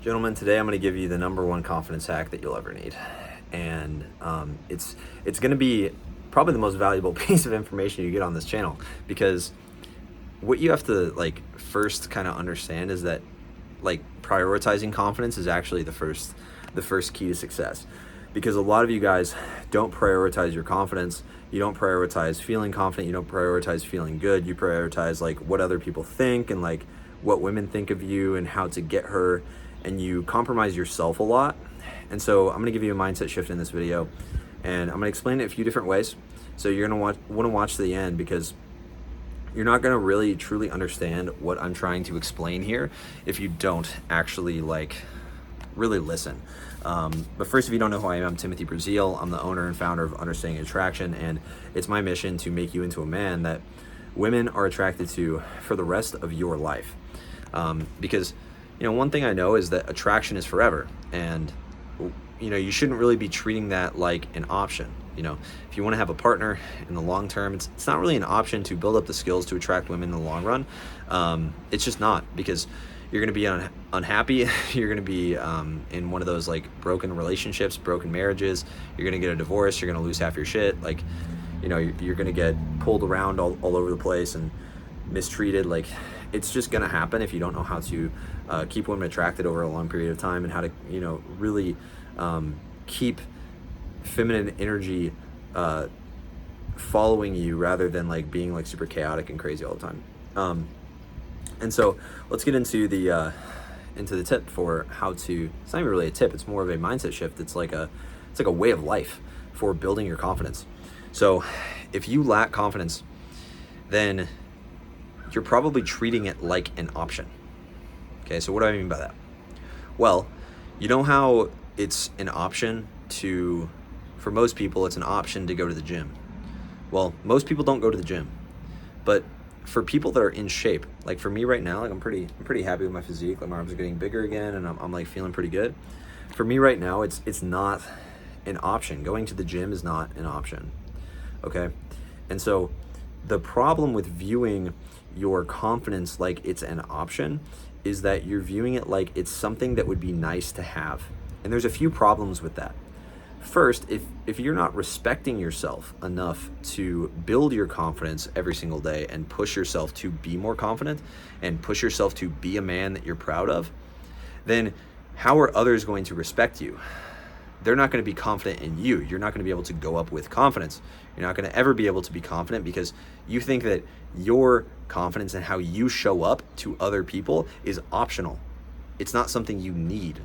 Gentlemen, today I'm going to give you the number one confidence hack that you'll ever need. And it's going to be probably the most valuable piece of information you get on this channel, because what you have to first kind of understand is that prioritizing confidence is actually the first key to success. Because a lot of you guys don't prioritize your confidence. You don't prioritize feeling confident. You don't prioritize feeling good. You prioritize what other people think and what women think of you and how to get her, and you compromise yourself a lot. And so I'm going to give you a mindset shift in this video, and I'm going to explain it a few different ways. So you're going to want to watch to the end, because you're not going to really truly understand what I'm trying to explain here if you don't actually really listen. But first, if you don't know who I am, I'm Timothy Brazil. I'm the owner and founder of Understanding Attraction, and it's my mission to make you into a man that women are attracted to for the rest of your life. Because one thing I know is that attraction is forever, and you shouldn't really be treating that like an option. If you want to have a partner in the long term, it's not really an option to build up the skills to attract women in the long run. It's just not, because you're going to be unhappy. You're going to be in one of those broken relationships, broken marriages. You're going to get a divorce. You're going to lose half your shit. You're going to get pulled around all over the place and mistreated. It's just going to happen if you don't know how to keep women attracted over a long period of time, and how to really keep feminine energy following you, rather than being super chaotic and crazy all the time. And so let's get into the tip for how to. It's not even really a tip. It's more of a mindset shift. It's like a way of life for building your confidence. So if you lack confidence, then you're probably treating it like an option. Okay, so what do I mean by that? Well, you know how it's an option for most people, it's an option to go to the gym. Well, most people don't go to the gym, but for people that are in shape, for me right now, I'm pretty happy with my physique. My arms are getting bigger again, and I'm feeling pretty good. For me right now, it's not an option. Going to the gym is not an option. Okay, and so the problem with viewing your confidence like it's an option is that you're viewing it like it's something that would be nice to have. And there's a few problems with that. First, if you're not respecting yourself enough to build your confidence every single day and push yourself to be more confident and push yourself to be a man that you're proud of, then how are others going to respect you? They're not going to be confident in you. You're not going to be able to go up with confidence. You're not going to ever be able to be confident because you think that your confidence and how you show up to other people is optional. It's not something you need.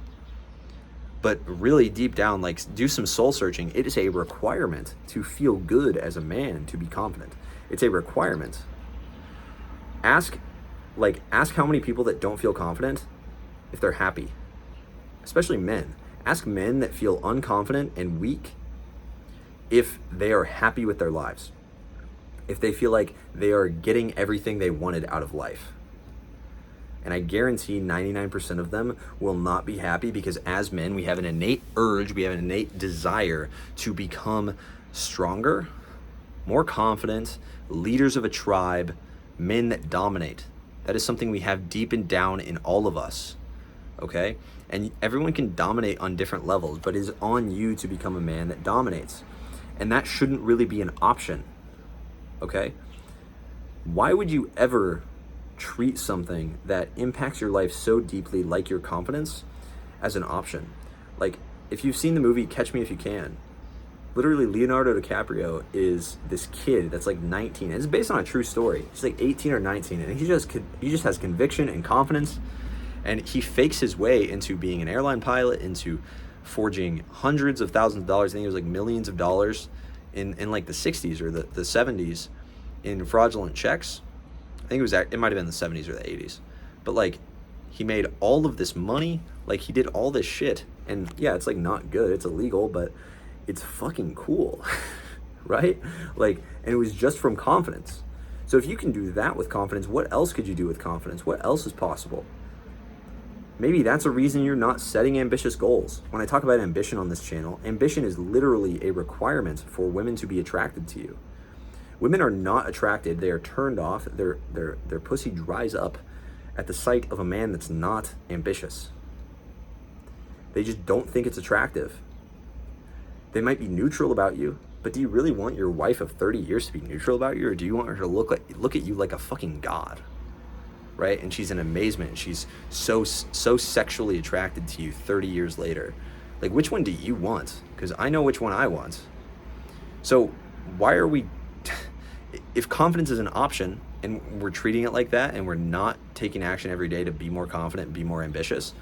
But really deep down, do some soul searching. It is a requirement to feel good as a man, to be confident. It's a requirement. Ask how many people that don't feel confident if they're happy, especially men. Ask men that feel unconfident and weak if they are happy with their lives, if they feel like they are getting everything they wanted out of life. And I guarantee 99% of them will not be happy, because as men, we have an innate urge, we have an innate desire to become stronger, more confident, leaders of a tribe, men that dominate. That is something we have deep and down in all of us, okay? And everyone can dominate on different levels, but it is on you to become a man that dominates. And that shouldn't really be an option, okay? Why would you ever treat something that impacts your life so deeply, like your confidence, as an option? If you've seen the movie Catch Me If You Can, literally Leonardo DiCaprio is this kid that's 19. It's based on a true story. He's 18 or 19, and he just has conviction and confidence, and he fakes his way into being an airline pilot, into forging hundreds of thousands of dollars. I think it was millions of dollars in the 60s or the 70s in fraudulent checks. I think it might have been the 70s or the 80s. But he made all of this money, he did all this shit. And yeah, it's not good, it's illegal, but it's fucking cool, right? And it was just from confidence. So if you can do that with confidence, what else could you do with confidence? What else is possible? Maybe that's a reason you're not setting ambitious goals. When I talk about ambition on this channel, ambition is literally a requirement for women to be attracted to you. Women are not attracted, they are turned off, their pussy dries up at the sight of a man that's not ambitious. They just don't think it's attractive. They might be neutral about you, but do you really want your wife of 30 years to be neutral about you, or do you want her to look at you like a fucking god, right? And she's in amazement. She's so sexually attracted to you 30 years later. Like, which one do you want? Because I know which one I want. So why are we, if confidence is an option and we're treating it like that and we're not taking action every day to be more confident and be more ambitious,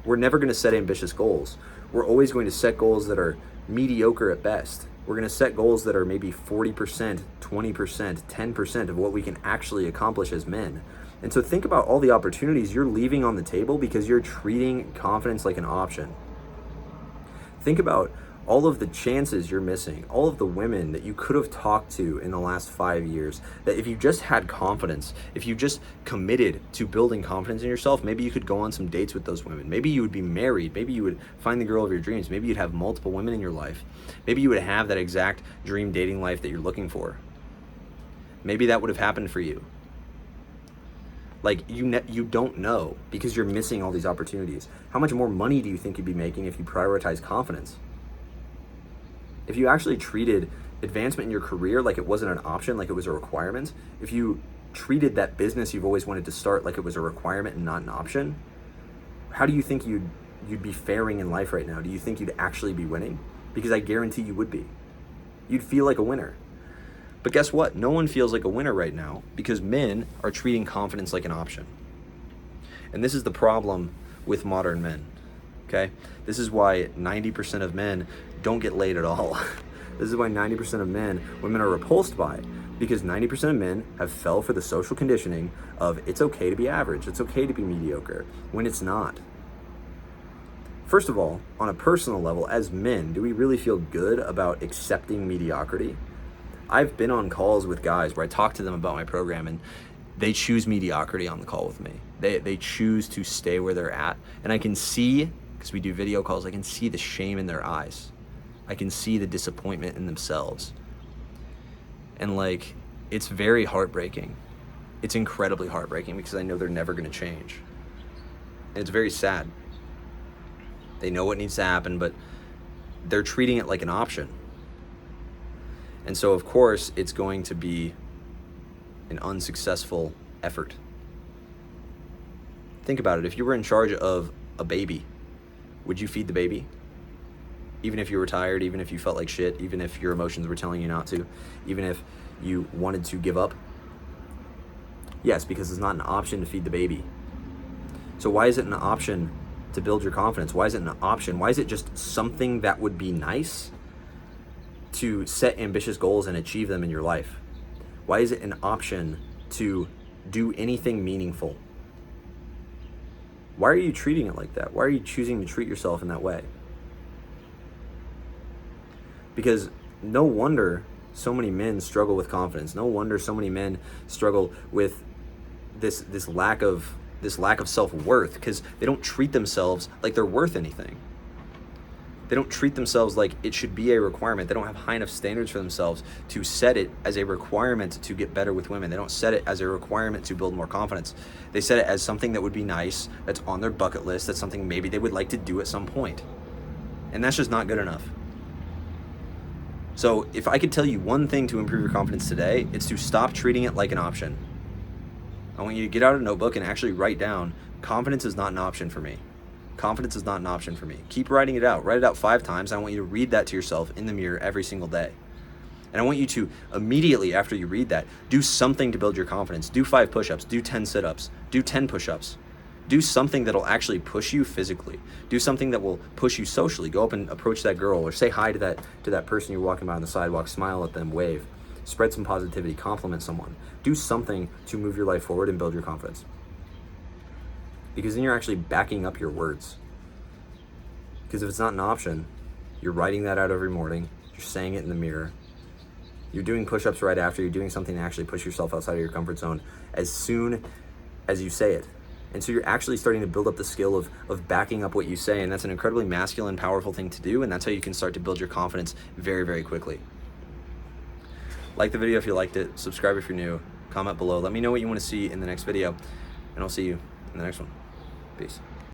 we're never going to set ambitious goals. We're always going to set goals that are mediocre at best. We're going to set goals that are maybe 40%, 20%, 10% of what we can actually accomplish as men. And so think about all the opportunities you're leaving on the table because you're treating confidence like an option. Think about all of the chances you're missing, all of the women that you could have talked to in the last 5 years, that if you just had confidence, if you just committed to building confidence in yourself, maybe you could go on some dates with those women. Maybe you would be married. Maybe you would find the girl of your dreams. Maybe you'd have multiple women in your life. Maybe you would have that exact dream dating life that you're looking for. Maybe that would have happened for you. Like, you don't know because you're missing all these opportunities. How much more money do you think you'd be making if you prioritize confidence? If you actually treated advancement in your career like it wasn't an option, like it was a requirement, if you treated that business you've always wanted to start like it was a requirement and not an option, how do you think you'd be faring in life right now? Do you think you'd actually be winning? Because I guarantee you would be. You'd feel like a winner. But guess what? No one feels like a winner right now because men are treating confidence like an option. And this is the problem with modern men, okay? This is why 90% of men don't get laid at all. This is why 90% of men, women are repulsed by, because 90% of men have fell for the social conditioning of it's okay to be average, it's okay to be mediocre, when it's not. First of all, on a personal level, as men, do we really feel good about accepting mediocrity? I've been on calls with guys where I talk to them about my program and they choose mediocrity on the call with me. They choose to stay where they're at. And I can see, because we do video calls, I can see the shame in their eyes. I can see the disappointment in themselves. And like, it's very heartbreaking. It's incredibly heartbreaking because I know they're never going to change. And it's very sad. They know what needs to happen, but they're treating it like an option. And so, of course, it's going to be an unsuccessful effort. Think about it. If you were in charge of a baby, would you feed the baby? Even if you were tired, even if you felt like shit, even if your emotions were telling you not to, even if you wanted to give up? Yes, because it's not an option to feed the baby. So why is it an option to build your confidence? Why is it an option? Why is it just something that would be nice to set ambitious goals and achieve them in your life? Why is it an option to do anything meaningful? Why are you treating it like that? Why are you choosing to treat yourself in that way? Because no wonder so many men struggle with confidence. No wonder so many men struggle with this lack of self-worth, because they don't treat themselves like they're worth anything. They don't treat themselves like it should be a requirement. They don't have high enough standards for themselves to set it as a requirement to get better with women. They don't set it as a requirement to build more confidence. They set it as something that would be nice, that's on their bucket list, that's something maybe they would like to do at some point. And that's just not good enough. So if I could tell you one thing to improve your confidence today, it's to stop treating it like an option. I want you to get out a notebook and actually write down, confidence is not an option for me. Confidence is not an option for me. Keep writing it out. Write it out 5 times. I want you to read that to yourself in the mirror every single day. And I want you to immediately after you read that, do something to build your confidence. Do 5 push-ups, do 10 sit-ups, do 10 push-ups. Do something that'll actually push you physically. Do something that will push you socially. Go up and approach that girl, or say hi to that person you're walking by on the sidewalk, smile at them, wave. Spread some positivity, compliment someone. Do something to move your life forward and build your confidence. Because then you're actually backing up your words. Because if it's not an option, you're writing that out every morning, you're saying it in the mirror, you're doing push-ups right after, you're doing something to actually push yourself outside of your comfort zone as soon as you say it. And so you're actually starting to build up the skill of backing up what you say, and that's an incredibly masculine, powerful thing to do, and that's how you can start to build your confidence very, very quickly. Like the video if you liked it, subscribe if you're new, comment below, let me know what you want to see in the next video, and I'll see you in the next one. Peace.